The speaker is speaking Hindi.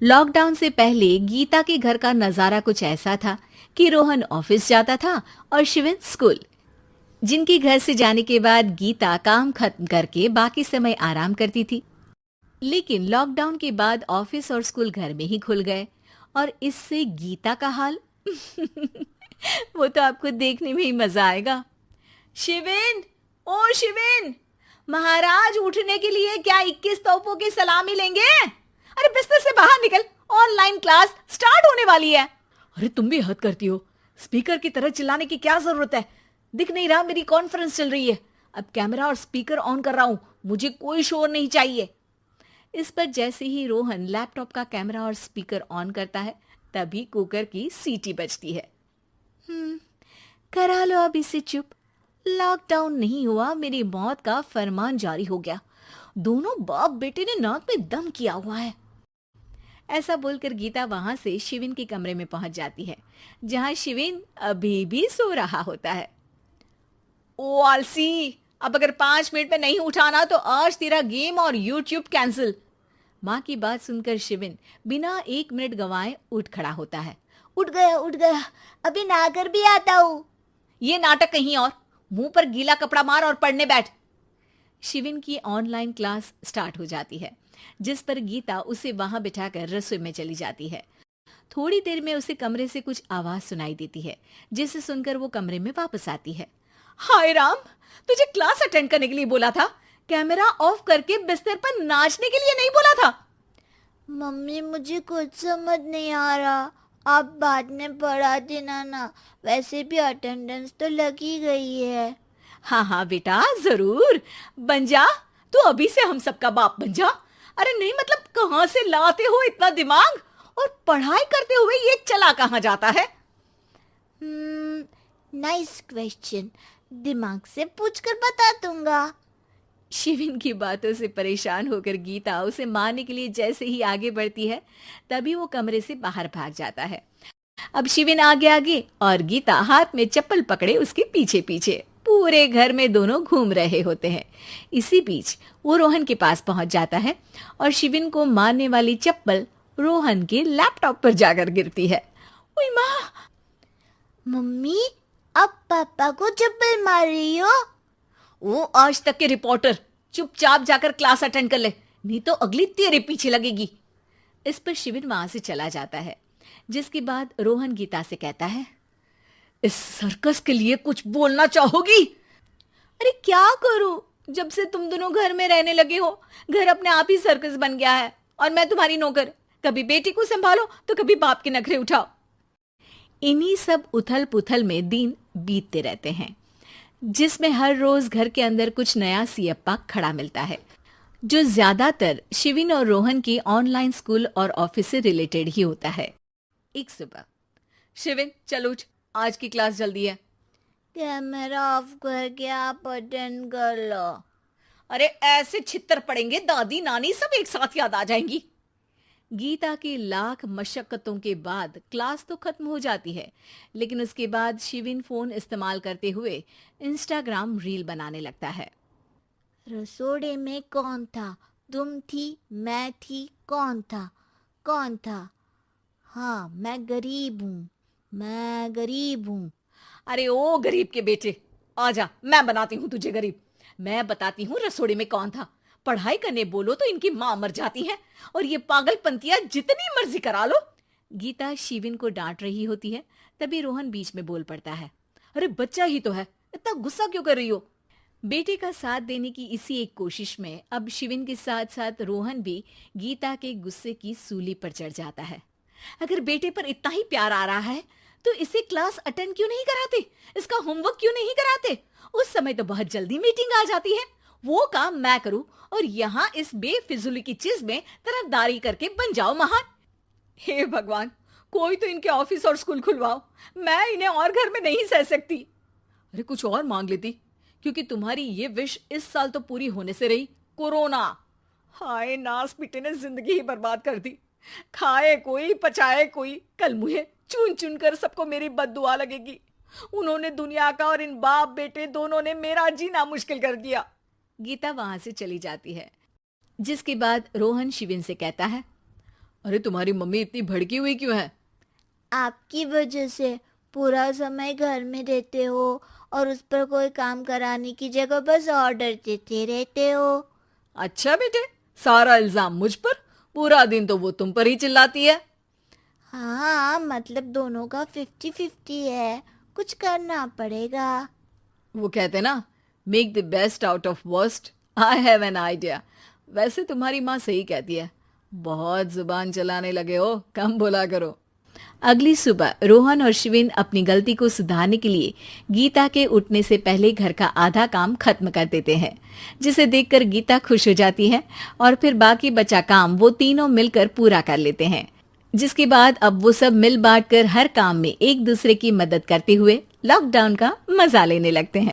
लॉकडाउन से पहले गीता के घर का नजारा कुछ ऐसा था कि रोहन ऑफिस जाता था और शिविन स्कूल। जिनके घर से जाने के बाद गीता काम खत्म करके बाकी समय आराम करती थी। लेकिन लॉकडाउन के बाद ऑफिस और स्कूल घर में ही खुल गए और इससे गीता का हाल वो तो आपको देखने में ही मजा आएगा। शिविन, ओ शिविन, महाराज उठने के लिए क्या 21 तोपों की सलामी लेंगे? अरे बिस्तर से बाहर निकल, ऑनलाइन क्लास स्टार्ट होने वाली है। अरे तुम भी हद करती हो, स्पीकर की तरह चिल्लाने की क्या जरूरत है? दिख नहीं रहा मेरी कॉन्फ्रेंस चल रही है। अब कैमरा और स्पीकर ऑन कर रहा हूं, मुझे कोई शोर नहीं चाहिए। इस पर जैसे ही रोहन लैपटॉप का कैमरा और स्पीकर ऑन करता है तभी कुकर की सीटी बजती है। करा लो अब इसे चुप। लॉकडाउन नहीं हुआ, मेरी मौत का फरमान जारी हो गया। दोनों बाप बेटे ने नाक में दम किया हुआ है। ऐसा बोलकर गीता वहां से शिविन के कमरे में पहुंच जाती है, जहां शिविन अभी भी सो रहा होता है। ओ आलसी, अब अगर 5 मिनट में नहीं उठाना तो आज तेरा गेम और यूट्यूब कैंसिल। माँ की बात सुनकर शिविन बिना 1 मिनट गंवाए उठ खड़ा होता है। उठ गया, अभी नहाकर भी आता हूँ। ये नाटक कहीं और, मुंह पर गीला कपड़ा मार और पढ़ने बैठ। शिविन की ऑनलाइन क्लास स्टार्ट हो जाती है, जिस पर गीता उसे वहां बिठाकर रसोई में चली जाती है। थोड़ी देर में उसे कमरे से कुछ आवाज सुनाई देती है, जिसे सुनकर वो कमरे में वापस आती है। हाय राम, तुझे क्लास अटेंड करने के लिए बोला था, कैमरा ऑफ करके बिस्तर पर नाचने के लिए नहीं बोला था। मम्मी मुझे कुछ समझ नहीं आ रहा, आप बाद में पढ़ा देना ना, वैसे भी अटेंडेंस तो लगी गई है। हाँ हाँ बेटा, जरूर बन जा। तू अभी से हम सबका बाप बन जा। अरे नहीं मतलब कहाँ से लाते हो इतना दिमाग, और पढ़ाई करते हुए ये चला कहाँ जाता है? नाइस क्वेश्चन, दिमाग से पूछकर बता दूंगा। शिविन की बातों से परेशान होकर गीता उसे मारने के लिए जैसे ही आगे बढ़ती है तभी वो कमरे से बाहर भाग जाता है। अब शिविन आगे आगे और गीता हाथ में चप्पल पकड़े उसके पीछे पीछे पूरे घर में दोनों घूम रहे होते हैं। इसी बीच वो रोहन के पास पहुंच जाता है और शिविन को मारने वाली चप्पल रोहन के लैपटॉप पर जाकर गिरती है। ओए माँ! मम्मी, अब पापा को चप्पल मार रही हो? वो आज तक के रिपोर्टर, चुपचाप जाकर क्लास अटेंड कर ले, नहीं तो अगली तेरे पीछे लगेगी। इस पर शिविन वहां से चला जाता है, जिसके बाद रोहन गीता से कहता है, इस सर्कस के लिए कुछ बोलना चाहोगी? अरे क्या करूं, जब से तुम दोनों घर में रहने लगे हो घर अपने आप ही सर्कस बन गया है और मैं तुम्हारी नौकर। कभी बेटी को संभालो तो कभी बाप के नखरे उठाओ। इन्हीं सब उथल पुथल में दिन बीतते रहते हैं, जिसमें हर रोज घर के अंदर कुछ नया सियप्पा खड़ा मिलता है, जो ज्यादातर शिविन और रोहन की ऑनलाइन स्कूल और ऑफिस से रिलेटेड ही होता है। एक सुबह, शिविन चल उठ, आज की क्लास जल्दी है। कैमरा ऑफ करके आप अटेंड कर लो। अरे ऐसे छित्तर पड़ेंगे, दादी नानी सब एक साथ याद आ जाएंगी। गीता की लाख मशक्कतों के बाद क्लास तो खत्म हो जाती है, लेकिन उसके बाद शिविन फोन इस्तेमाल करते हुए इंस्टाग्राम रील बनाने लगता है। रसोड़े में कौन था? तुम थी, मैं थी, कौन था? कौन था? हाँ, मैं गरीब हूँ, मैं गरीब हूँ। अरे ओ गरीब के बेटे, आजा, मैं बनाती हूँ तुझे गरीब। मैं बताती हूँ रसोड़े में कौन था। पढ़ाई करने बोलो तो इनकी माँ मर जाती है और ये पागलपंतियां जितनी मर्जी करा लो। गीता शिविन को डांट रही होती है, तभी रोहन बीच में बोल पड़ता है। अरे बच्चा ही तो है, इतना गुस्सा क्यों कर रही हो? बेटे का साथ देने की इसी एक कोशिश में अब शिविन के साथ साथ रोहन भी गीता के गुस्से की सूली पर चढ़ जाता है। अगर बेटे पर इतना ही प्यार आ रहा है तो इसे क्लास अटेंड क्यों नहीं कराते, इसका होमवर्क क्यों नहीं कराते? उस समय तो बहुत जल्दी मीटिंग आ जाती है, वो काम मैं करूं और यहाँ इस बेफिजुली की चीज में तरफदारी करके बन जाओ महान। हे भगवान, कोई तो इनके ऑफिस और स्कूल खुलवाओ, मैं इन्हें और घर में नहीं सह सकती। अरे कुछ और मांग लेती, क्योंकि तुम्हारी ये विश इस साल तो पूरी होने से रही, कोरोना। हाय नास पिटे ने जिंदगी ही बर्बाद कर दी। खाए कोई पचाए कोई, कल मुझे चुन चुन कर सबको मेरी बद्दुआ लगेगी। उन्होंने दुनिया का और इन बाप बेटे दोनों ने मेरा जीना मुश्किल कर दिया। गीता वहां से चली जाती है, जिसके बाद रोहन शिविन से कहता है, अरे तुम्हारी मम्मी इतनी भड़की हुई क्यों है? आपकी वजह से पूरा समय घर में रहते हो और उस पर कोई काम कराने की जगह बस ऑर्डर देते रहते हो। अच्छा बेटे, सारा इल्जाम मुझ पर? पूरा दिन तो वो तुम पर ही चिल्लाती है। हाँ, मतलब दोनों का 50-50 है, कुछ करना पड़ेगा। वो कहते ना, make the best out of worst. I have an idea. वैसे तुम्हारी माँ सही कहती है, बहुत जुबान चलाने लगे हो, कम बोला करो। अगली सुबह रोहन और शिविन अपनी गलती को सुधारने के लिए गीता के उठने से पहले घर का आधा काम खत्म कर देते हैं, जिसे देखकर गीता खुश हो जाती है और फिर बाकी बचा काम वो तीनों मिलकर पूरा कर लेते हैं। जिसके बाद अब वो सब मिल बांट कर हर काम में एक दूसरे की मदद करते हुए लॉकडाउन का मजा लेने लगते हैं।